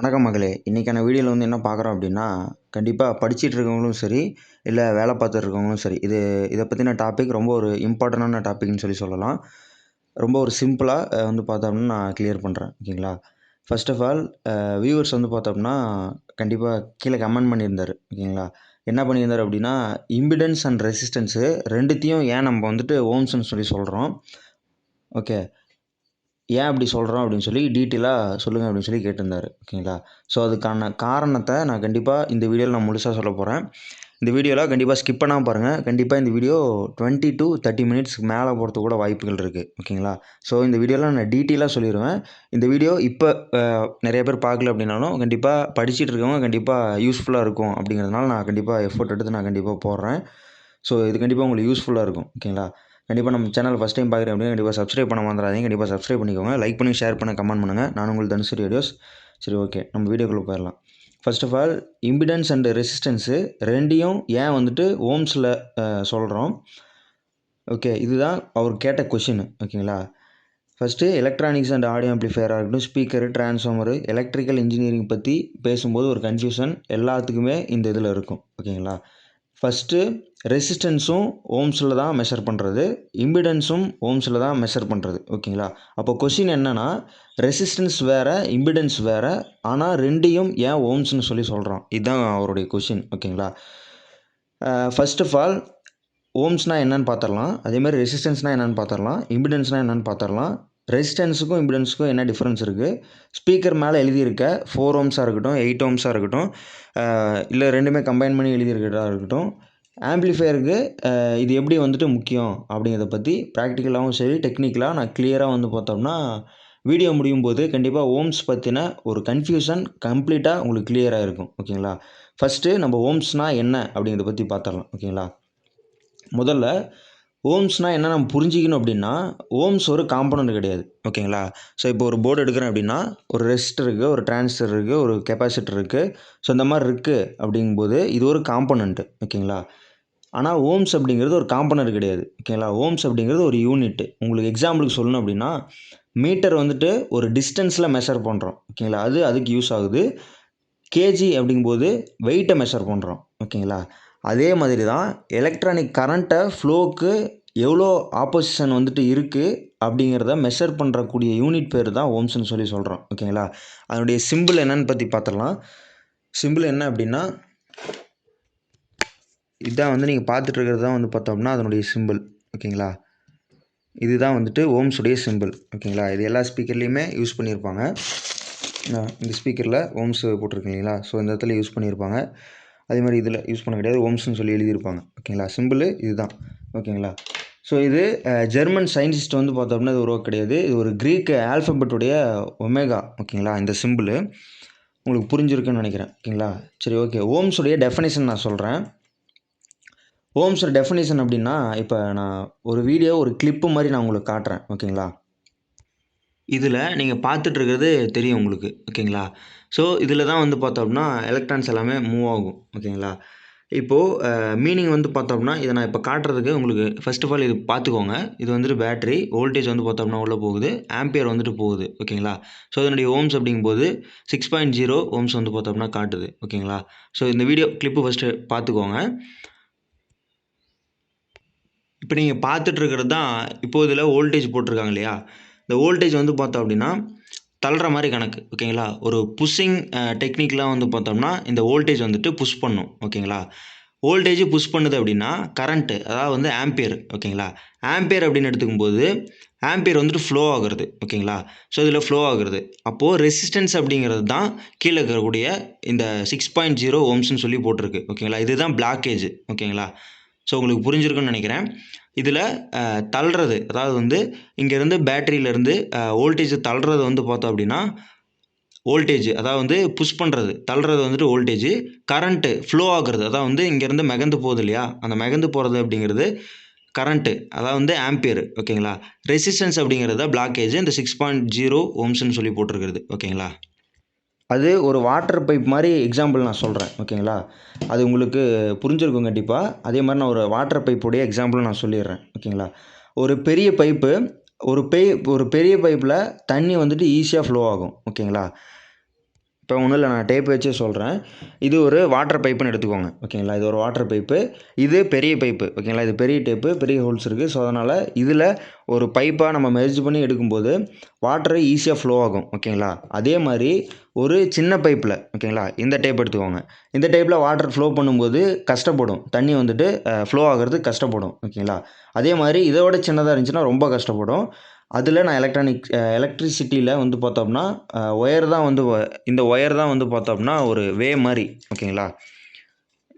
வணக்கம் மகளே! இன்றைக்கான வீடியோவில் வந்து என்ன பார்க்குறோம் அப்படின்னா, கண்டிப்பாக படிச்சுட்டு இருக்கவங்களும் சரி, இல்லை வேலை பார்த்துட்டு இருக்கவங்களும் சரி, இதை பற்றின டாபிக் ரொம்ப ஒரு இம்பார்ட்டண்டான டாபிக்னு சொல்லலாம். ரொம்ப ஒரு சிம்பிளாக வந்து பார்த்தோம்னா நான் கிளியர் பண்ணுறேன். ஓகேங்களா? ஃபர்ஸ்ட் ஆஃப் ஆல் வியூவர்ஸ் வந்து பார்த்தோம்னா, கண்டிப்பாக கீழே கமெண்ட் பண்ணியிருந்தாரு. ஓகேங்களா? என்ன பண்ணியிருந்தாரு அப்படின்னா, இம்பிடன்ஸ் அண்ட் ரெசிஸ்டன்ஸு 2த்தையும் ஏன் நம்ம வந்துட்டு ஓம்ஸ்ன்னு சொல்கிறோம். ஓகே. ஏன் அப்படி சொல்கிறோம் அப்படின்னு சொல்லி டீட்டெயிலாக சொல்லுங்கள் அப்படின்னு சொல்லி கேட்டிருந்தாரு. ஓகேங்களா? ஸோ அதுக்கான காரணத்தை நான் கண்டிப்பாக இந்த வீடியோவில் நான் முழுசாக சொல்லப் போகிறேன். இந்த வீடியோவில் கண்டிப்பாக ஸ்கிப் பண்ணாமல் பாருங்கள். கண்டிப்பாக இந்த வீடியோ 20 to 30 மினிட்ஸ்க்கு மேலே போகிறதுக்கு கூட வாய்ப்புகள் இருக்குது. ஓகேங்களா? ஸோ இந்த வீடியோவில் நான் டீட்டெயிலாக சொல்லிடுவேன். இந்த வீடியோ இப்போ நிறைய பேர் பார்க்கல அப்படின்னாலும் கண்டிப்பாக படிச்சுட்டு இருக்கவங்க கண்டிப்பாக யூஸ்ஃபுல்லாக இருக்கும் அப்படிங்கிறதுனால நான் கண்டிப்பாக எஃபோர்ட் எடுத்து நான் கண்டிப்பாக போடுறேன். ஸோ இது கண்டிப்பாக உங்களுக்கு யூஸ்ஃபுல்லாக இருக்கும். ஓகேங்களா? கண்டிப்பாக நம்ம சேனல் ஃபஸ்ட் டைம் பார்க்குறேன் அப்படின்னா கண்டிப்பாக சப்ஸ்கிரைப் பண்ண மறந்துடாதீங்க. கண்டிப்பாக சப்ஸ்கிரைப் பண்ணிக்கோங்க. லைக் பண்ணி, ஷேர் பண்ண, கமெண்ட் பண்ணுங்கள். நான் உங்கள் தனுஸ்ரீ வீடியோஸ். சரி, ஓகே. நம்ம வீடியோக்குள்ளே போயிடலாம். First of all impedance and resistance 2யும் ஏன் வந்துட்டு ஓம்ஸில் சொல்கிறோம். ஓகே, இதுதான் அவர் கேட்ட கொஷின். ஓகேங்களா? ஃபஸ்ட்டு எலக்ட்ரானிக்ஸ் அண்ட் ஆடியோ ஆம்ப்ளிஃபையராக இருக்கட்டும், ஸ்பீக்கரு, டிரான்ஸ்ஃபார்மரு, எலக்ட்ரிக்கல் இன்ஜினியரிங் பற்றி பேசும்போது ஒரு கன்ஃபியூஷன் எல்லாத்துக்குமே இந்த இதில் இருக்கும். ஓகேங்களா? ஃபஸ்ட்டு ரெசிஸ்டன்ஸும் ஓம்ஸில் தான் மெஷர் பண்ணுறது, இம்பிடன்ஸும் ஓம்ஸில் தான் மெஷர் பண்ணுறது. ஓகேங்களா? அப்போ கொஷின் என்னென்னா, ரெசிஸ்டன்ஸ் வேறு, இம்பிடன்ஸ் வேறு, ஆனால் 2யும் ஏன் ஓம்ஸ்னு சொல்கிறோம். இதுதான் அவருடைய கொஷின். ஓகேங்களா? ஃபர்ஸ்ட் ஆஃப் ஆல் ஓம்ஸ்னால் என்னென்னு பார்த்துடலாம். அதேமாதிரி ரெசிஸ்டன்ஸ்னால் என்னென்னு பார்த்துடலாம். இம்பிடன்ஸ்னால் என்னென்னு பார்த்துடலாம். ரெசிஸ்டன்ஸுக்கும் இம்பிடன்ஸுக்கும் என்ன டிஃப்ரென்ஸ் இருக்குது, ஸ்பீக்கர் மேலே எழுதியிருக்க 4 ஓம்ஸாக இருக்கட்டும், 8 ஓம்ஸாக இருக்கட்டும், இல்லை 2மே கம்பைன் பண்ணி எழுதியிருக்கிறதா இருக்கட்டும், ஆம்ப்ளிஃபையருக்கு இது எப்படி வந்துட்டு முக்கியம் அப்படிங்கிறத பற்றி ப்ராக்டிக்கலாகவும் சரி, டெக்னிக்கலாக நான் கிளியராக வந்து பார்த்தோம்னா வீடியோ முடியும் போது கண்டிப்பாக ஓம்ஸ் பற்றின ஒரு கன்ஃபியூஷன் கம்ப்ளீட்டாக உங்களுக்கு கிளியராக இருக்கும். ஓகேங்களா? ஃபஸ்ட்டு நம்ம ஓம்ஸ்னால் என்ன அப்படிங்கிறத பற்றி பார்த்துடலாம். ஓகேங்களா? முதல்ல ஓம்ஸ்னால் என்ன நம்ம புரிஞ்சிக்கணும் அப்படின்னா, ஓம்ஸ் ஒரு காம்பனண்ட் கிடையாது. ஓகேங்களா? ஸோ இப்போ ஒரு போர்டு எடுக்கிறேன் அப்படின்னா, ஒரு ரெசிஸ்டர் இருக்குது, ஒரு டிரான்சிஸ்டர் இருக்குது, ஒரு கெப்பாசிட்டர் இருக்குது. ஸோ இந்த மாதிரி இருக்குது அப்படிங்கும்போது இது ஒரு காம்பனண்ட்டு. ஓகேங்களா? ஆனால் ஓம்ஸ் அப்படிங்கிறது ஒரு காம்பனண்ட் கிடையாது. ஓகேங்களா? ஓம்ஸ் அப்படிங்கிறது ஒரு யூனிட்டு. உங்களுக்கு எக்ஸாம்பிளுக்கு சொல்லணும் அப்படின்னா, மீட்டர் வந்துட்டு ஒரு டிஸ்டன்ஸில் மெஷர் பண்ணுறோம். ஓகேங்களா? அதுக்கு யூஸ் ஆகுது. கேஜி அப்படிங்கும்போது வெயிட்டை மெஷர் பண்ணுறோம். ஓகேங்களா? அதே மாதிரி தான் எலக்ட்ரானிக் கரண்ட்டை ஃப்ளோவுக்கு எவ்வளோ ஆப்போசிஷன் வந்துட்டு இருக்குது அப்படிங்கிறத மெஷர் பண்ணுறக்கூடிய யூனிட் பேர் தான் ஓம்ஸ்ன்னு சொல்கிறோம். ஓகேங்களா? அதனுடைய சிம்பிள் என்னன்னு பற்றி பார்த்துடலாம். சிம்பிள் என்ன அப்படின்னா, இதுதான் வந்து நீங்கள் பார்த்துட்டு இருக்கிறது தான் வந்து பார்த்தோம்னா அதனுடைய சிம்பிள். ஓகேங்களா? இதுதான் வந்துட்டு ஓம்ஸுடைய சிம்பிள். ஓகேங்களா? இது எல்லா ஸ்பீக்கர்லேயுமே யூஸ் பண்ணியிருப்பாங்க. இந்த ஸ்பீக்கரில் ஓம்ஸ் போட்டிருக்கு இல்லைங்களா? ஸோ இந்த இடத்துல யூஸ் பண்ணியிருப்பாங்க. அதே மாதிரி இதில் யூஸ் பண்ண கிடையாது, ஓம்ஸ்ன்னு சொல்லி எழுதியிருப்பாங்க. ஓகேங்களா? சிம்பிள் இதுதான். ஓகேங்களா? ஸோ இது ஜெர்மன் சயின்டிஸ்ட் வந்து பார்த்தோம்னா இது உருவாக்க கிடையாது. இது ஒரு க்ரீக் ஆல்ஃபபெட்டுடைய ஒமேகா. ஓகேங்களா? இந்த சிம்பிள் உங்களுக்கு புரிஞ்சிருக்குன்னு நினைக்கிறேன். ஓகேங்களா? சரி, ஓகே. ஓம்ஸுடைய டெஃபினேஷன் நான் சொல்கிறேன். ஓம்ஸோட டெஃபினேஷன் அப்படின்னா, இப்போ நான் ஒரு வீடியோ ஒரு கிளிப்பு மாதிரி நான் உங்களுக்கு காட்டுறேன். ஓகேங்களா? இதில் நீங்கள் பார்த்துட்டு இருக்கிறது தெரியும் உங்களுக்கு. ஓகேங்களா? ஸோ இதில் தான் வந்து பார்த்தோம்னா எலக்ட்ரான்ஸ் எல்லாமே மூவ் ஆகும். ஓகேங்களா? இப்போது மீனிங் வந்து பார்த்தோம்னா இதை நான் இப்போ காட்டுறதுக்கு உங்களுக்கு ஃபர்ஸ்ட் ஆஃப் ஆல் இது பார்த்துக்கோங்க. இது வந்துட்டு பேட்டரி வோல்டேஜ் வந்து பார்த்தோம்னா உள்ளே போகுது, ஆம்பியர் வந்துட்டு போகுது. ஓகேங்களா? ஸோ இதனுடைய ஓம்ஸ் அப்படிங்கும்போது 6.0 ஓம்ஸ் வந்து பார்த்தோம்னா காட்டுது. ஓகேங்களா? ஸோ இந்த வீடியோ கிளிப்பு ஃபஸ்ட்டு பார்த்துக்கோங்க. இப்போ நீங்கள் பார்த்துட்டு இருக்கிறது தான் இப்போது இதில் வோல்டேஜ் போட்டிருக்காங்க இல்லையா? இந்த வோல்டேஜ் வந்து பார்த்தோம் அப்படின்னா தள்ளுற மாதிரி கணக்கு. ஓகேங்களா? ஒரு புஷ்ஷிங் டெக்னிக்லாம் வந்து பார்த்தோம்னா இந்த வோல்டேஜ் வந்துட்டு புஷ் பண்ணும். ஓகேங்களா? வோல்டேஜ் புஷ் பண்ணுது அப்படின்னா கரண்ட்டு, அதாவது வந்து ஆம்பியர். ஓகேங்களா? ஆம்பியர் அப்படின்னு எடுத்துக்கும்போது ஆம்பியர் வந்துட்டு ஃப்ளோ ஆகுறது. ஓகேங்களா? ஸோ இதில் ஃப்ளோ ஆகுறது. அப்போது ரெசிஸ்டன்ஸ் அப்படிங்கிறது தான் கீழே இருக்கக்கூடிய இந்த 6.0 ஓம்ஸ்ன்னு சொல்லி போட்டிருக்கு. ஓகேங்களா? இதுதான் பிளாக்கேஜ். ஓகேங்களா? ஸோ உங்களுக்கு புரிஞ்சிருக்குன்னு நினைக்கிறேன். இதில் தள்ளுறது, அதாவது வந்து இங்கேருந்து பேட்டரியிலேருந்து வோல்டேஜ் தள்ளுறது வந்து பார்த்தோம் அப்படின்னா வோல்டேஜ், அதாவது வந்து புஷ் பண்ணுறது, தள்ளுறது வந்துட்டு வோல்டேஜ். கரண்ட்டு ஃப்ளோ ஆகுறது, அதாவது வந்து இங்கேருந்து மெகந்து போகுது இல்லையா? அந்த மெகந்து போகிறது அப்படிங்கிறது கரண்ட்டு, அதாவது வந்து ஆம்பியர். ஓகேங்களா? ரெசிஸ்டன்ஸ் அப்படிங்கிறது தான் பிளாக்கேஜ். இந்த 6.0 ஓம்ஸ்ன்னு சொல்லி போட்டிருக்கிறது. ஓகேங்களா? அது ஒரு வாட்டர் பைப் மாதிரி எக்ஸாம்பிள் நான் சொல்கிறேன். ஓகேங்களா? அது உங்களுக்கு புரிஞ்சிருக்கும் கண்டிப்பாக. அதே மாதிரி நான் ஒரு வாட்டர் பைப்புடைய எக்ஸாம்பிளும் நான் சொல்லிடுறேன். ஓகேங்களா? ஒரு பெரிய பைப்பு, ஒரு பெரிய பைப்பில் தண்ணி வந்துட்டு ஈஸியாக ஃப்ளோ ஆகும். ஓகேங்களா? இப்போ ஒன்றும் இல்லை, நான் டேப் வச்சே சொல்கிறேன். இது ஒரு வாட்டர் பைப்புன்னு எடுத்துக்கோங்க. ஓகேங்களா, இது ஒரு வாட்டர் பைப்பு, இது பெரிய பைப்பு. ஓகேங்களா, இது பெரிய டேப்பு, பெரிய ஹோல்ஸ் இருக்குது. ஸோ அதனால் இதில் ஒரு பைப்பாக நம்ம மெர்ஜ் பண்ணி எடுக்கும்போது வாட்டரு ஈஸியாக ஃப்ளோ ஆகும். ஓகேங்களா, அதே மாதிரி ஒரு சின்ன பைப்பில், ஓகேங்களா, இந்த டேப் எடுத்துக்கோங்க. இந்த டேப்பில் வாட்டர் ஃப்ளோ பண்ணும்போது கஷ்டப்படும், தண்ணி வந்துட்டு ஃப்ளோ ஆகிறதுக்கு கஷ்டப்படும். ஓகேங்களா, அதே மாதிரி இதோட சின்னதாக இருந்துச்சுன்னா ரொம்ப கஷ்டப்படும். அதில் நான் எலக்ட்ரிசிட்டியில் வந்து பார்த்தோம்னா ஒயர் தான் வந்து இந்த ஒயர் தான் வந்து பார்த்தோம்னா ஒரு வே மாதிரி. ஓகேங்களா,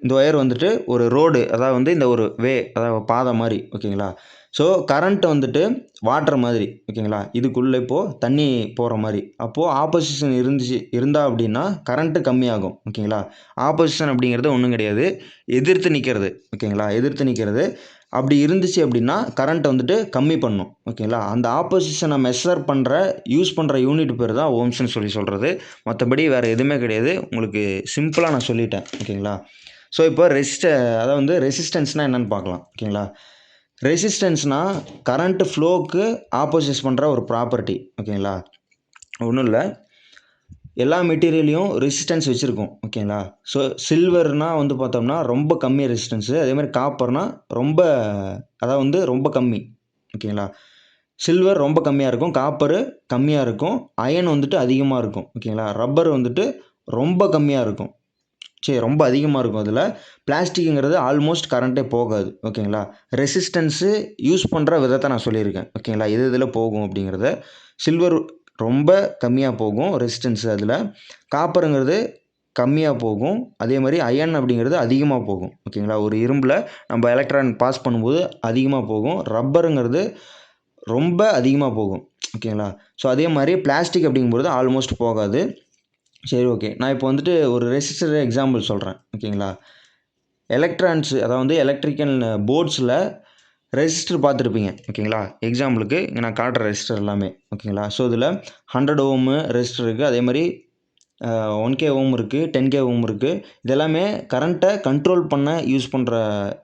இந்த ஒயர் வந்துட்டு ஒரு ரோடு, அதாவது வந்து இந்த ஒரு வே, அதாவது பாதை மாதிரி. ஓகேங்களா, ஸோ கரண்ட் வந்துட்டு வாட்டர் மாதிரி. ஓகேங்களா, இதுக்குள்ளே இப்போது தண்ணி போகிற மாதிரி. அப்போது ஆப்போசிஷன் இருந்தா அப்படின்னா கரண்ட்டு கம்மியாகும். ஓகேங்களா, ஆப்போசிஷன் அப்படிங்கிறது ஒன்றும் கிடையாது, எதிர்த்து நிற்கிறது. ஓகேங்களா, எதிர்த்து நிற்கிறது. அப்படி இருந்துச்சு அப்படின்னா கரண்ட் வந்துட்டு கம்மி பண்ணும். ஓகேங்களா, அந்த ஆப்போசிஷனை மெஷர் யூஸ் பண்ணுற யூனிட் பேர் தான் ஓம்ஸ்ன்னு சொல்கிறது. மற்றபடி வேறு எதுவுமே கிடையாது. உங்களுக்கு சிம்பிளாக நான் சொல்லிட்டேன். ஓகேங்களா, ஸோ இப்போ அதாவது வந்து ரெசிஸ்டன்ஸ்னால் என்னென்னு பார்க்கலாம். ஓகேங்களா, ரெசிஸ்டன்ஸ்னால் கரண்ட் ஃப்ளோவுக்கு ஆப்போசிட் பண்ணுற ஒரு ப்ராப்பர்ட்டி. ஓகேங்களா, ஒன்றும் இல்லை, எல்லா மெட்டீரியல்லையும் ரெசிஸ்டன்ஸ் வச்சுருக்கோம். ஓகேங்களா, ஸோ சில்வர்னால் வந்து பார்த்தோம்னா ரொம்ப கம்மி ரெசிஸ்டன்ஸு, அதேமாதிரி காப்பர்னால் அதாவது வந்து ரொம்ப கம்மி. ஓகேங்களா, சில்வர் ரொம்ப கம்மியாக இருக்கும், காப்பரு கம்மியாக இருக்கும், அயன் வந்துட்டு அதிகமாக இருக்கும். ஓகேங்களா, ரப்பர் வந்துட்டு ரொம்ப கம்மியாக இருக்கும், ரொம்ப அதிகமாக இருக்கும். அதில் பிளாஸ்டிக்குங்கிறது ஆல்மோஸ்ட் கரண்ட்டே போகாது. ஓகேங்களா, ரெசிஸ்டன்ஸு யூஸ் பண்ணுற விதத்தை நான் சொல்லியிருக்கேன். ஓகேங்களா, இதில் போகும் அப்படிங்கிறத. சில்வர் ரொம்ப கம்மியாக போகும் ரெசிஸ்டன்ஸு, அதில் காப்பருங்கிறது கம்மியாக போகும், அதே மாதிரி அயன் அப்படிங்கிறது அதிகமாக போகும். ஓகேங்களா, ஒரு இரும்பில் நம்ம எலக்ட்ரான் பாஸ் பண்ணும்போது அதிகமாக போகும், ரப்பருங்கிறது ரொம்ப அதிகமாக போகும். ஓகேங்களா, ஸோ அதே மாதிரி பிளாஸ்டிக் அப்படிங்கும்போது ஆல்மோஸ்ட் போகாது. சரி, ஓகே, நான் இப்போ வந்துட்டு ஒரு ரெசிஸ்டர் எக்ஸாம்பிள் சொல்கிறேன். ஓகேங்களா, எலக்ட்ரான்ஸு, அதாவது வந்து எலக்ட்ரிக்கல் போர்ட்ஸில் ரெசிஸ்டர் பார்த்துருப்பீங்க. ஓகேங்களா, எக்ஸாம்பிளுக்கு இங்கே நான் காட்டுற ரெசிஸ்டர் எல்லாமே. ஓகேங்களா, ஸோ இதில் 100 ஓமு ரெசிஸ்டர் இருக்குது, அதே மாதிரி 1K ஓம் இருக்குது, 10K ஓம் இருக்குது. இதெல்லாமே கரண்ட்டை கண்ட்ரோல் பண்ண யூஸ் பண்ணுற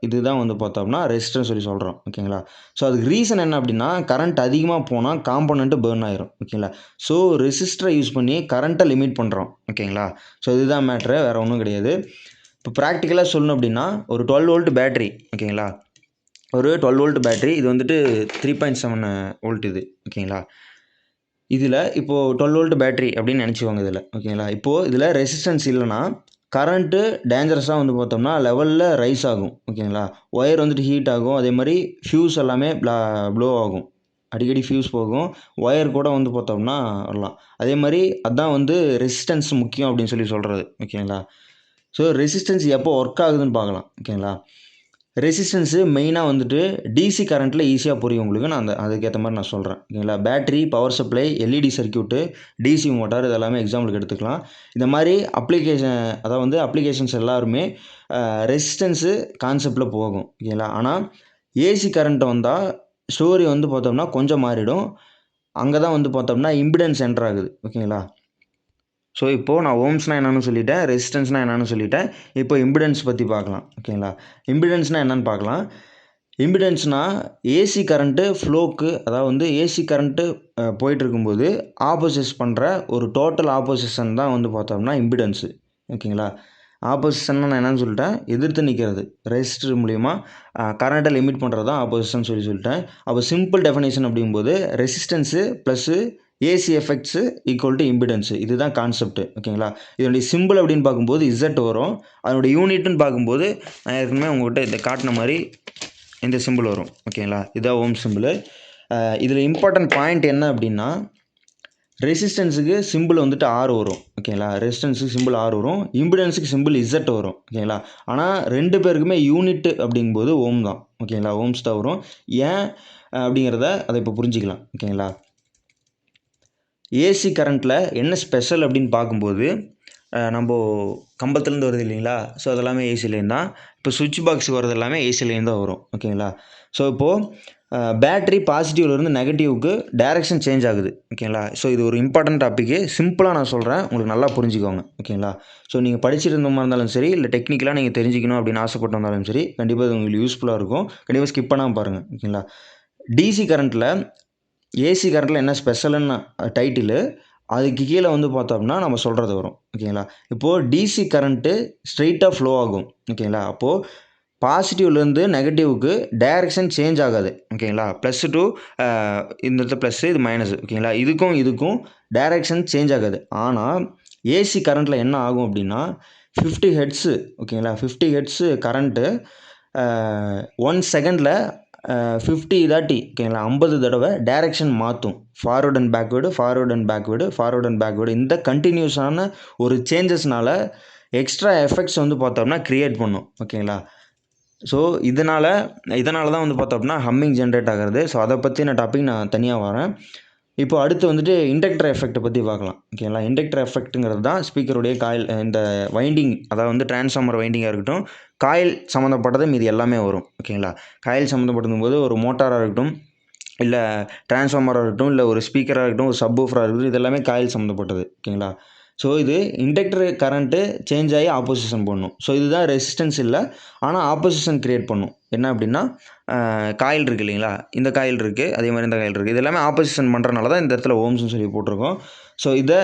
இதுதான் வந்து பார்த்தோம்னா ரெசிஸ்டர்னு சொல்கிறோம். ஓகேங்களா, ஸோ அதுக்கு ரீசன் என்ன அப்படின்னா கரண்ட் அதிகமாக போனால் காம்பனண்ட்டு பர்ன் ஆயிரும். ஓகேங்களா, ஸோ ரெசிஸ்டரை யூஸ் பண்ணி கரண்ட்டை லிமிட் பண்ணுறோம். ஓகேங்களா, ஸோ இதுதான் மேட்ரு, வேறு ஒன்றும் கிடையாது. இப்போ ப்ராக்டிக்கலாக சொல்லணும் அப்படின்னா ஒரு 12 வோல்ட் பேட்ரி. ஓகேங்களா, ஒரு 12 வோல்ட் பேட்ரி, இது வந்துட்டு 3.7 வோல்ட் இது. ஓகேங்களா, இதில் இப்போது 12 வோல்ட் பேட்ரி அப்படின்னு நினச்சிக்கோங்க இதில். ஓகேங்களா, இப்போது இதில் ரெசிஸ்டன்ஸ் இல்லைன்னா கரண்ட்டு டேஞ்சரஸாக வந்து பார்த்தோம்னா லெவலில் ரைஸ் ஆகும். ஓகேங்களா, ஒயர் வந்துட்டு ஹீட் ஆகும், அதே மாதிரி ஃப்யூஸ் எல்லாமே ப்ளோ ஆகும், அடிக்கடி ஃப்யூஸ் போகும், ஒயர் கூட வந்து பார்த்தோம்னா வரலாம். அதே மாதிரி அதுதான் வந்து ரெசிஸ்டன்ஸ் முக்கியம் அப்படின்னு சொல்கிறது. ஓகேங்களா, ஸோ ரெசிஸ்டன்ஸ் எப்போ ஒர்க் ஆகுதுன்னு பார்க்கலாம். ஓகேங்களா, ரெசிஸ்டன்ஸு மெயினாக வந்துட்டு டிசி கரண்ட்டில் ஈஸியாக புரியும் உங்களுக்கு, நான் அதுக்கேற்ற மாதிரி நான் சொல்கிறேன். ஓகேங்களா, battery, power supply, LED circuit, DC motor, இதெல்லாமே எக்ஸாம்பிளுக்கு எடுத்துக்கலாம். இந்த மாதிரி அப்ளிகேஷன்ஸ் எல்லாருமே ரெசிஸ்டன்ஸு கான்செப்டில் போகும். ஓகேங்களா, ஆனால் ஏசி கரண்ட் வந்தால் ஸ்டோரி வந்து பார்த்தோம்னா கொஞ்சம் மாறிடும். அங்கே தான் வந்து பார்த்தோம்னா இம்பிடன்ஸ் என்டர் ஆகுது. ஓகேங்களா, ஸோ இப்போது நான் ஓம்ஸ்னால் என்னென்னு சொல்லிட்டேன், ரெசிஸ்டன்ஸ்னால் என்னென்னு சொல்லிட்டேன். இப்போ இம்பிடன்ஸ் பற்றி பார்க்கலாம். ஓகேங்களா, இம்பிடன்ஸ்னால் என்னென்னு பார்க்கலாம். இம்பிடன்ஸ்னால் ஏசி கரண்ட்டு ஃப்ளோக்கு, அதாவது வந்து ஏசி கரண்ட்டு போயிட்டுருக்கும்போது ஆப்போசிட் பண்ணுற ஒரு டோட்டல் ஆப்போசிஷன் தான் வந்து பார்த்தோம்னா இம்பிடன்ஸு. ஓகேங்களா, ஆப்போசிஷன் நான் என்னென்னு சொல்லிட்டேன், எதிர்த்து நிற்கிறது, ரெசிஸ்டர் மூலிமா கரண்ட்டை லிமிட் பண்ணுறது தான் ஆப்போசிஷன் சொல்லிட்டேன். அப்போ சிம்பிள் டெஃபினேஷன் அப்படிங்கும்போது resistance plus AC effects equal to impedance, இதுதான் கான்செப்ட்டு. ஓகேங்களா, இதனுடைய சிம்பிள் அப்படின்னு பார்க்கும்போது இசட் வரும், அதனுடைய யூனிட்னு பார்க்கும்போது நான் ஏற்கனவே உங்கள்கிட்ட இதை காட்டின மாதிரி இந்த சிம்பிள் வரும். ஓகேங்களா, இதுதான் ஓம் சிம்பிள். இதில் இம்பார்ட்டன்ட் பாயிண்ட் என்ன அப்படின்னா ரெசிஸ்டன்ஸுக்கு சிம்பிள் வந்துட்டு ஆர் வரும். ஓகேங்களா, ரெசிஸ்டன்ஸுக்கு சிம்பிள் ஆர் வரும், இம்பிடன்ஸுக்கு சிம்பிள் இசட் வரும். ஓகேங்களா, ஆனால் ரெண்டு பேருக்குமே யூனிட் அப்படிங்கும்போது ஓம் தான். ஓகேங்களா, ஓம்ஸ் தான் வரும். ஏன் அப்படிங்கிறத அதை இப்போ புரிஞ்சிக்கலாம். ஓகேங்களா, ஏசி கரண்ட்டில் என்ன ஸ்பெஷல் அப்படின்னு பார்க்கும்போது நம்ம கம்பத்துலேருந்து வருது இல்லைங்களா, ஸோ அதெல்லாமே ஏசி லைன் தான். இப்போ சுவிட்ச் பாக்ஸுக்கு வரது எல்லாமே ஏசி லைன் தான் வரும். ஓகேங்களா, ஸோ இப்போது பேட்ரி பாசிட்டிவ்லேருந்து நெகட்டிவ்க்கு டைரெக்ஷன் சேஞ்ச் ஆகுது. ஓகேங்களா, ஸோ இது ஒரு இம்பார்ட்டன்ட் டாப்பிக்கு, சிம்பிளாக நான் சொல்கிறேன், உங்களுக்கு நல்லா புரிஞ்சுக்கோங்க. ஓகேங்களா, ஸோ நீங்கள் படிச்சுட்டு இருந்த மாதிரி இருந்தாலும் சரி, இல்லை டெக்னிக்கலாக நீங்கள் தெரிஞ்சிக்கணும் அப்படின்னு ஆசைப்பட்டு வந்தாலும் சரி, கண்டிப்பாக இது உங்களுக்கு யூஸ்ஃபுல்லாக இருக்கும். கண்டிப்பாக ஸ்கிப் பண்ணாமல் பாருங்கள். ஓகேங்களா, டிசி கரண்ட்டில் ஏசி கரண்ட்டில் என்ன ஸ்பெஷலுன்னு டைட்டிலு, அதுக்கு கீழே வந்து பார்த்தோம் அப்படின்னா நம்ம சொல்கிறது வரும். ஓகேங்களா? இப்போது டிசி கரண்ட்டு ஸ்ட்ரெயிட்டாக ஃப்ளோ ஆகும். ஓகேங்களா? அப்போது பாசிட்டிவ்லேருந்து நெகட்டிவ்க்கு டைரக்ஷன் சேஞ்ச் ஆகாது. ஓகேங்களா? ப்ளஸ் டூ இந்த இடத்துல ப்ளஸ்ஸு, இது மைனஸு. ஓகேங்களா? இதுக்கும் டைரக்ஷன் சேஞ்ச் ஆகாது. ஆனால் ஏசி கரண்ட்டில் என்ன ஆகும் அப்படின்னா 50 ஹெர்ட்ஸு. ஓகேங்களா? 50 ஹெர்ட்ஸு கரண்ட்டு 1 செகண்டில் 50 இதாட்டி ஓகேங்களா 50 தடவை டைரக்ஷன் மாற்றும். Forward and backward, forward and backward, forward and backward. இந்த கண்டினியூஸான ஒரு சேஞ்சஸ்னால எக்ஸ்ட்ரா எஃபெக்ட்ஸ் வந்து பார்த்தோம்னா கிரியேட் பண்ணும். ஓகேங்களா? ஸோ இதனால் தான் வந்து பார்த்தோம் அப்படின்னா ஹம்மிங் ஜென்ரேட் ஆகிறது. ஸோ அதை பற்றின டாபிக் நான் தனியாக வரேன். இப்போ அடுத்து வந்துட்டு இண்டக்டர் எஃபெக்ட்டை பற்றி பார்க்கலாம். ஓகேங்களா? இண்டக்டர் எஃபெக்ட்டுங்கிறது தான் ஸ்பீக்கருடைய காயில் இந்த வைண்டிங், அதாவது வந்து டிரான்ஸ்ஃபார்மர் வைண்டிங்காக இருக்கட்டும், காயில் சம்மந்தப்பட்டது மீதி எல்லாமே வரும். ஓகேங்களா? காயில் சம்மந்தப்படும் போது ஒரு மோட்டாராக இருக்கட்டும், இல்லை டிரான்ஸ்ஃபார்மராக இருக்கட்டும், இல்லை ஒரு ஸ்பீக்கராக இருக்கட்டும், ஒரு சப்வூஃபராக இருக்கட்டும், இது எல்லாமே காயில் சம்மந்தப்பட்டது. ஓகேங்களா? ஸோ இது இண்டக்டர் கரண்ட்டு சேஞ்ச் ஆகி ஆப்போசிஷன் பண்ணும். ஸோ இதுதான் ரெசிஸ்டன்ஸ் இல்லை, ஆனால் ஆப்போசிஷன் கிரியேட் பண்ணும். என்ன அப்படின்னா காயில் இருக்குது இல்லைங்களா? இந்த காயில் இருக்குது, அதே மாதிரி இந்த காயில் இருக்குது. இது எல்லாமே ஆப்போசிஷன் பண்ணுறனால தான் இந்த இடத்துல ஓம்ஸ்னு சொல்லி போட்டிருக்கோம். ஸோ இதை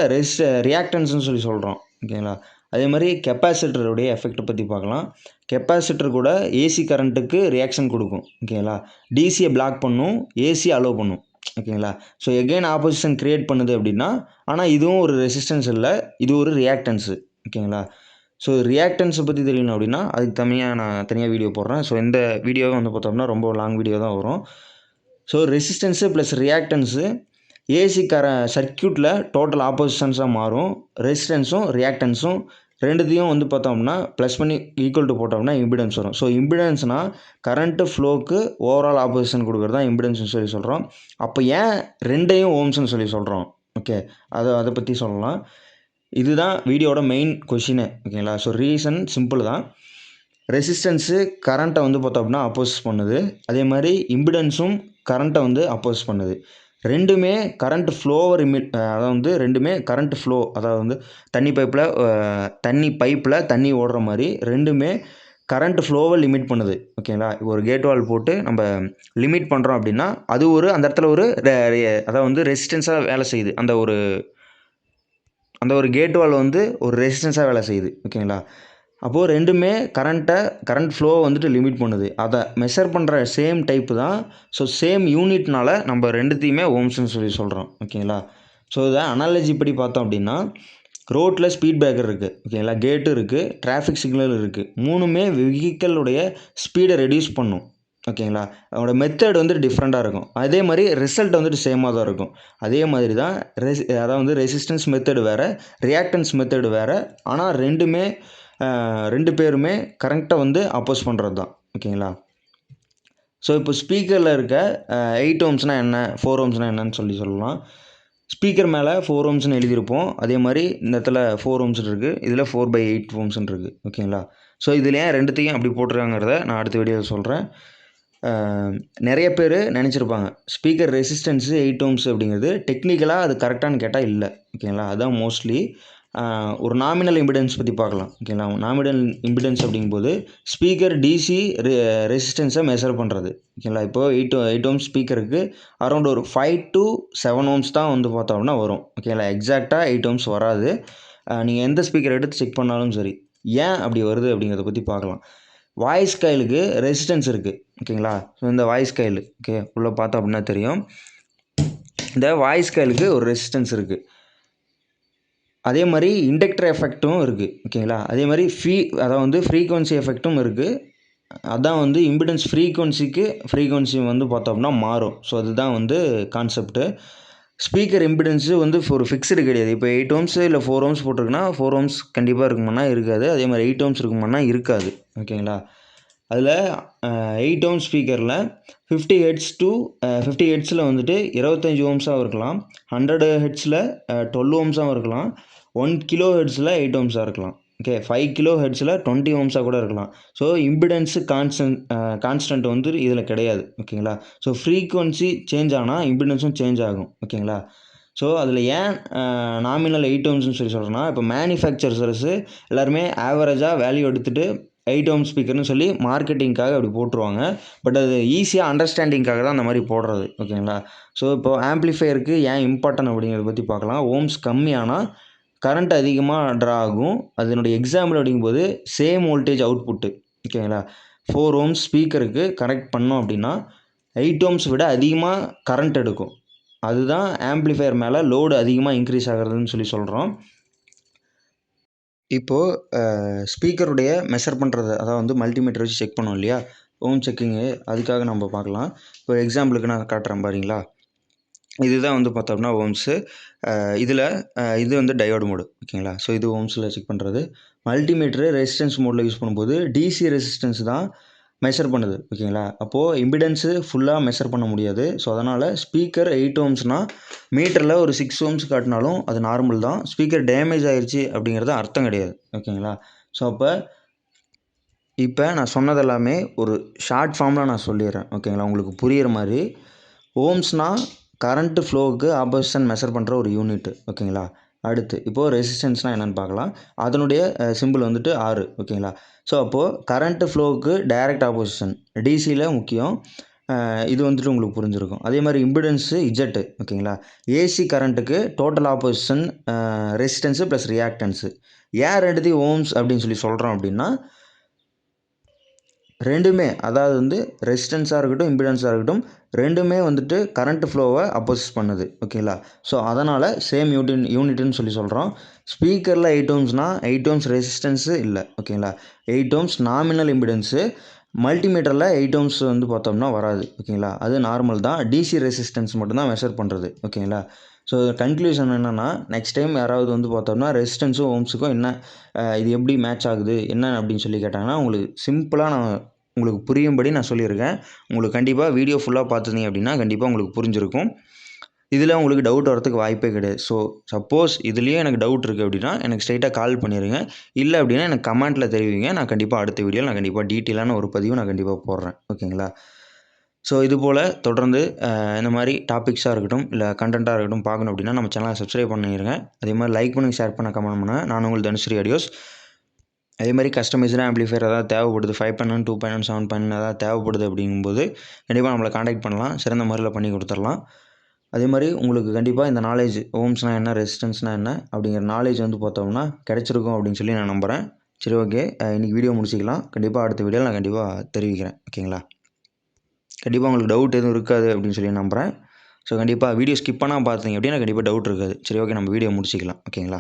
ரியாக்டன்ஸ்னு சொல்லி சொல்கிறோம். ஓகேங்களா? அதே மாதிரி கெப்பாசிட்டருடைய எஃபெக்ட்டை பற்றி பார்க்கலாம். கெப்பாசிட்டர் கூட ஏசி கரண்ட்டுக்கு ரியாக்ஷன் கொடுக்கும். ஓகேங்களா? டிசியை பிளாக் பண்ணும், ஏசி அலோவ் பண்ணும். ஓகேங்களா? ஸோ எகெயின் ஆப்போசிஷன் கிரியேட் பண்ணுது அப்படின்னா, ஆனால் இதுவும் ஒரு ரெசிஸ்டன்ஸ் இல்லை, இது ஒரு ரியாக்டன்ஸு. ஓகேங்களா? ஸோ ரியாக்டன்ஸை பற்றி தெரியணும் அப்படின்னா அதுக்கு நான் தனியாக வீடியோ போடுறேன். ஸோ இந்த வீடியோவை வந்து பார்த்தோம்னா ரொம்ப லாங் வீடியோ தான் வரும். ஸோ ரெசிஸ்டன்ஸு ப்ளஸ் ரியாக்டன்ஸு ஏசி சர்க்யூட்டில் டோட்டல் ஆப்போசிஷன்ஸாக மாறும். ரெசிஸ்டன்ஸும் ரியாக்டன்ஸும் ரெண்டுத்தையும் வந்து பார்த்தோம்னா ப்ளஸ் பண்ணி ஈக்குவல் டு போட்டோம்னா இம்பிடன்ஸ் வரும். ஸோ இம்பிடன்ஸ்னால் கரண்ட்டு ஃப்ளோக்கு ஓவரால் ஆப்போசிஷன் கொடுக்குறது தான் இம்பிடன்ஸ்னு சொல்லி சொல்கிறோம். அப்போ ஏன் ரெண்டையும் ஓம்ஸ்ன்னு சொல்லி சொல்கிறோம்? ஓகே, அதை பற்றி சொல்லலாம். இதுதான் வீடியோட மெயின் கொஷினு. ஓகேங்களா? ஸோ ரீசன் சிம்பிள் தான். ரெசிஸ்டன்ஸு கரண்ட்டை வந்து பார்த்தோம் அப்படின்னா அப்போஸ் பண்ணுது. அதே மாதிரி இம்பிடன்ஸும் கரண்ட்டை வந்து அப்போஸ் பண்ணுது. ரெண்டுமே கரண்ட் ஃப்ளோவை அதாவது வந்து ரெண்டுமே கரண்ட் ஃப்ளோ, அதாவது வந்து தண்ணி பைப்பில் தண்ணி ஓடுற மாதிரி ரெண்டுமே கரண்ட் ஃப்ளோவை லிமிட் பண்ணுது. ஓகேங்களா? இப்போ ஒரு கேட் வால் போட்டு நம்ம லிமிட் பண்ணுறோம் அப்படின்னா அது அந்த இடத்துல அதாவது வந்து ரெசிஸ்டன்ஸாக வேலை செய்யுது. அந்த ஒரு கேட் வால் வந்து ஒரு ரெசிஸ்டன்ஸாக வேலை செய்யுது. ஓகேங்களா? அப்போது ரெண்டுமே கரண்ட் ஃப்ளோவை வந்துட்டு லிமிட் பண்ணுது. அதை மெஷர் பண்ணுற சேம் டைப்பு தான். ஸோ சேம் யூனிட்னால நம்ம ரெண்டுத்தையுமே ஓம்ஸ்ன்னு சொல்லி சொல்கிறோம். ஓகேங்களா? ஸோ இதை அனாலஜி படி பார்த்தோம் அப்படின்னா ரோட்டில் ஸ்பீட் பிரேக்கர் இருக்குது. ஓகேங்களா? கேட்டு இருக்குது, டிராஃபிக் சிக்னல் இருக்குது. மூணுமே வெஹிக்கிளுடைய ஸ்பீடை ரெடியூஸ் பண்ணும். ஓகேங்களா? அதோட மெத்தட் வந்து டிஃப்ரெண்ட்டாக இருக்கும். அதே மாதிரி ரிசல்ட் வந்துட்டு சேமாக தான் இருக்கும். அதே மாதிரி தான் அதாவது ரெசிஸ்டன்ஸ் மெத்தடு வேறு, ரியாக்டன்ஸ் மெத்தடு வேறு. ஆனால் ரெண்டு பேருமே கரண்ட்டை வந்து அப்போஸ் பண்ணுறது தான். ஓகேங்களா? ஸோ இப்போ ஸ்பீக்கரில் இருக்க 8 ஓம்ஸ்னால் என்ன, 4 ஓம்ஸ்னால் என்னன்னு சொல்லலாம். ஸ்பீக்கர் மேலே 4 ஓம்ஸ்னு எழுதியிருப்போம். அதே மாதிரி இந்த இடத்துல 4 ஓம்ஸ் இருக்குது, இதில் 4/8 ஓம்ஸ்ன்னு இருக்குது. ஓகேங்களா? ஸோ இதில் ஏன் ரெண்டுத்தையும் அப்படி போட்டிருக்காங்கிறத நான் அடுத்த வீடியோவில் சொல்கிறேன். நிறைய பேர் நினச்சிருப்பாங்க ஸ்பீக்கர் ரெசிஸ்டன்ஸு 8 ஓம்ஸ் அப்படிங்கிறது டெக்னிக்கலாக அது கரெக்டானு கேட்டால் இல்லை. ஓகேங்களா? அதுதான் மோஸ்ட்லி ஒரு நாமினல் இம்பிடன்ஸ் பற்றி பார்க்கலாம். ஓகேங்களா? நாமினல் இம்பிடன்ஸ் அப்படிங்கும்போது ஸ்பீக்கர் டிசி ரெசிஸ்டன்ஸை மெஷர் பண்ணுறது. ஓகேங்களா? இப்போது 8 ஓம்ஸ் ஸ்பீக்கருக்கு அரௌண்ட் ஒரு 5 to 7 ஓம்ஸ் தான் வந்து பார்த்தோம்னா வரும். ஓகேங்களா? எக்ஸாக்டாக 8 ஓம்ஸ் வராது. நீங்கள் எந்த ஸ்பீக்கர் எடுத்து செக் பண்ணாலும் சரி. ஏன் அப்படி வருது அப்படிங்கிறத பற்றி பார்க்கலாம். வாய்ஸ் காயிலுக்கு ரெசிஸ்டன்ஸ் இருக்குது. ஓகேங்களா? ஸோ இந்த வாய்ஸ் காயில் உள்ளே பார்த்தோம் அப்படின்னா தெரியும். இந்த வாய்ஸ் காயிலுக்கு ஒரு ரெசிஸ்டன்ஸ் இருக்குது. அதே மாதிரி இண்டக்டர் எஃபெக்ட்டும் இருக்குது. ஓகேங்களா? அதே மாதிரி அதாவது ஃப்ரீக்வன்சி எஃபெக்ட்டும் இருக்குது. அதான் வந்து இம்பிடன்ஸ் ஃப்ரீக்வன்சி வந்து பார்த்தோம்னா மாறும். ஸோ அதுதான் வந்து கான்செப்ட்டு. ஸ்பீக்கர் இம்பிடன்ஸு வந்து ஒரு ஃபிக்ஸ்டு கிடையாது. இப்போ 8 ஓம்ஸ் இல்லை 4 ஓம்ஸ் போட்டிருக்குன்னா 4 ஓம்ஸ் கண்டிப்பாக இருக்குமானா இருக்காது. அதே மாதிரி 8 ஓம்ஸ் இருக்குமானா இருக்காது. ஓகேங்களா? அதில் 8 ஓம்ஸ் ஸ்பீக்கரில் 50 ஹெர்ட்ஸில் வந்துட்டு 25 ஓம்ஸாகவும் இருக்கலாம், 100 ஹெர்ட்ஸில் 12 ஓம்ஸாகவும் இருக்கலாம், 1 கிலோ ஹெர்ட்ஸில் 8 ஓம்ஸாக இருக்கலாம். ஓகே, 5 கிலோ ஹெர்ட்ஸில் 20 ஓம்ஸாக கூட இருக்கலாம். ஸோ இம்பிடன்ஸு கான்ஸ்டன்ட் வந்து இதில் கிடையாது. ஓகேங்களா? ஸோ ஃப்ரீக்வன்சி சேஞ்ச் ஆனால் இம்பிடன்ஸும் சேஞ்ச் ஆகும். ஓகேங்களா? ஸோ அதில் ஏன் நாமினல் 8 ஓம்ஸ்னு சொல்லி சொல்கிறேன்னா, இப்போ மேனுஃபேக்சரர்ஸு எல்லாருமே ஆவரேஜாக வேல்யூ எடுத்துகிட்டு 8 ஓம் ஸ்பீக்கர்னு சொல்லி மார்க்கெட்டிங்காக அப்படி போட்டுருவாங்க. பட் அது ஈஸியாக அண்டர்ஸ்டாண்டிங்காக தான் அந்த மாதிரி போடுறது. ஓகேங்களா? ஸோ இப்போ ஆம்ப்ளிஃபையருக்கு ஏன் இம்பார்ட்டன்ட் அப்படிங்கிறத பற்றி பார்க்கலாம். ஓம்ஸ் கம்மியானால் கரண்ட் அதிகமாக ட்ரா ஆகும். அதனுடைய எக்ஸாம்பிள் அப்படிங்கும்போது சேம் வோல்டேஜ் அவுட்புட்டு. ஓகேங்களா? 4 ஓம்ஸ் ஸ்பீக்கருக்கு கனெக்ட் பண்ணோம் அப்படின்னா 8 ஓம்ஸ் விட அதிகமாக கரண்ட் எடுக்கும். அதுதான் ஆம்ப்ளிஃபையர் மேலே லோடு அதிகமாக இன்க்ரீஸ் ஆகிறதுன்னு சொல்லி சொல்கிறோம். இப்போது ஸ்பீக்கருடைய மெஷர் பண்ணுறது, அதாவது வந்து மல்டிமீட்டர் வச்சு செக் பண்ணுவோம் இல்லையா? ஓம் செக்கிங்கு அதுக்காக நம்ம பார்க்கலாம். இப்போ எக்ஸாம்பிளுக்கு நான் காட்டுறேன் பாருங்களா? இதுதான் வந்து பார்த்தோம்னா ஓம்ஸு. இதில் இது வந்து டயோடு மோடு. ஓகேங்களா? ஸோ இது ஓம்ஸில் செக் பண்ணுறது. மல்டிமீட்ரு ரெசிஸ்டன்ஸ் மோடில் யூஸ் பண்ணும்போது டிசி ரெசிஸ்டன்ஸ் தான் மெஷர் பண்ணுது. ஓகேங்களா? அப்போது இம்பிடன்ஸு ஃபுல்லாக மெஷர் பண்ண முடியாது. ஸோ அதனால் ஸ்பீக்கர் 8 ஓம்ஸ்னால் மீட்டரில் ஒரு 6 ஓம்ஸ் காட்டினாலும் அது நார்மல் தான். ஸ்பீக்கர் டேமேஜ் ஆயிடுச்சு அப்படிங்கிறது அர்த்தம் கிடையாது. ஓகேங்களா? ஸோ இப்போ நான் சொன்னது எல்லாமே ஒரு ஷார்ட் ஃபார்மில் நான் சொல்லிடுறேன். ஓகேங்களா? உங்களுக்கு புரிகிற மாதிரி. ஓம்ஸ்னால் கரண்ட்டு ஃப்ளோவுக்கு ஆப்போசிஷன் மெஷர் பண்ணுற ஒரு யூனிட்டு. ஓகேங்களா? அடுத்து இப்போது ரெசிஸ்டன்ஸ்னால் என்னென்னு பார்க்கலாம். அதனுடைய சிம்பிள் வந்துட்டு R. ஓகேங்களா? ஸோ அப்போது கரண்ட்டு ஃப்ளோவுக்கு டைரக்ட் ஆப்போசிஷன் டிசியில் முக்கியம். இது வந்துட்டு உங்களுக்கு புரிஞ்சிருக்கும். அதே மாதிரி இம்பிடன்ஸு Z. ஓகேங்களா? ஏசி கரண்ட்டுக்கு total opposition resistance plus reactance. ஏன் ரெண்டுத்தையும் ஓம்ஸ் அப்படின்னு சொல்லி சொல்கிறோம் அப்படின்னா, ரெண்டுமே, அதாவது வந்து ரெசிஸ்டன்ஸாக இருக்கட்டும், இம்பிடன்ஸாக இருக்கட்டும், ரெண்டுமே வந்துட்டு கரண்ட் ஃப்ளோவை அப்போசிட் பண்ணுது. ஓகேங்களா? ஸோ அதனால் சேம் யூனிட்டுன்னு சொல்லி சொல்கிறோம். ஸ்பீக்கரில் 8 ஓம்ஸ்னால் 8 ஓம்ஸ் ரெசிஸ்டன்ஸு இல்லை. ஓகேங்களா? 8 ஓம்ஸ் நாமினல் இம்பிடன்ஸு. மல்டிமீட்டரில் 8 ஓம்ஸ் வந்து பார்த்தோம்னா வராது. ஓகேங்களா? அது நார்மல் தான். டிசி ரெசிஸ்டன்ஸ் மட்டும்தான் மெஷர் பண்ணுறது. ஓகேங்களா? ஸோ கன்க்ளூஷன் என்னென்னா, நெக்ஸ்ட் டைம் யாராவது வந்து பார்த்தோம்னா ரெசிஸ்டன்ஸும் ஓம்ஸுக்கும் என்ன இது எப்படி மேட்ச் ஆகுது என்ன அப்படின்னு சொல்லி கேட்டாங்கன்னா, உங்களுக்கு சிம்பிளாக நான் உங்களுக்கு புரியும்படி நான் சொல்லியிருக்கேன். உங்களுக்கு கண்டிப்பாக வீடியோ ஃபுல்லாக பார்த்துருந்தீங்க அப்படின்னா கண்டிப்பாக உங்களுக்கு புரிஞ்சிருக்கும். இதில் உங்களுக்கு டவுட் வரதுக்கு வாய்ப்பே கிடையாது. ஸோ சப்போஸ் இதுலேயே எனக்கு டவுட் இருக்குது அப்படின்னா எனக்கு ஸ்ட்ரெயிட்டாக கால் பண்ணிடுங்க. இல்லை அப்படின்னா எனக்கு கமெண்ட்டில் தெரிவிங்க. நான் கண்டிப்பாக அடுத்த வீடியோவில் நான் கண்டிப்பாக டீட்டெயிலான ஒரு பதிவு நான் கண்டிப்பாக போடுறேன். ஓகேங்களா? ஸோ இதுபோல் தொடர்ந்து இந்த மாதிரி டாபிக்ஸாக இருக்கட்டும், இல்லை கண்டென்ட்டாக இருக்கட்டும் பார்க்கணும் அப்படின்னா நம்ம சேனலை சப்ஸ்கிரைப் பண்ணிடுங்க. அதே மாதிரி லைக் பண்ணுங்கள், ஷேர் பண்ண, கமெண்ட் பண்ணுங்கள். நான் உங்கள் தனுஸ்ரீ ஆடியோஸ். அதே மாதிரி கஸ்டமைஸ்டாக ஆம்ப்ளிஃபையர் ஏதாவது தேவைப்படுது, 5.1, 2.1, 7.1 ஏதாவது தேவைப்படுது அப்படிங்கும்போது கண்டிப்பாக நம்மளை காண்டாக்ட் பண்ணலாம். சிறந்த முறையில் பண்ணி கொடுத்துடலாம். அதே மாதிரி உங்களுக்கு கண்டிப்பாக இந்த நாலேஜ் ஓம்ஸ்னால் என்ன, ரெசிஸ்டன்ஸ்னால் என்ன அப்படிங்கிற நாலேஜ் வந்து பார்த்தோம்னா கிடச்சிருக்கும் அப்படின்னு சொல்லி நான் நம்புகிறேன். சரி, ஓகே. இன்றைக்கி வீடியோ முடிச்சிக்கலாம். கண்டிப்பாக அடுத்த வீடியோவில் நான் கண்டிப்பாக தெரிவிக்கிறேன். ஓகேங்களா? கண்டிப்பாக உங்களுக்கு டவுட் எதுவும் இருக்காது அப்படின்னு சொல்லி நம்புகிறேன். ஸோ கண்டிப்பாக வீடியோ ஸ்கிப் பண்ணால் பார்த்தீங்க அப்படின்னா கண்டிப்பாக டவுட் இருக்காது. சரி, ஓகே. நம்ம வீடியோ முடிச்சிக்கலாம். ஓகேங்களா?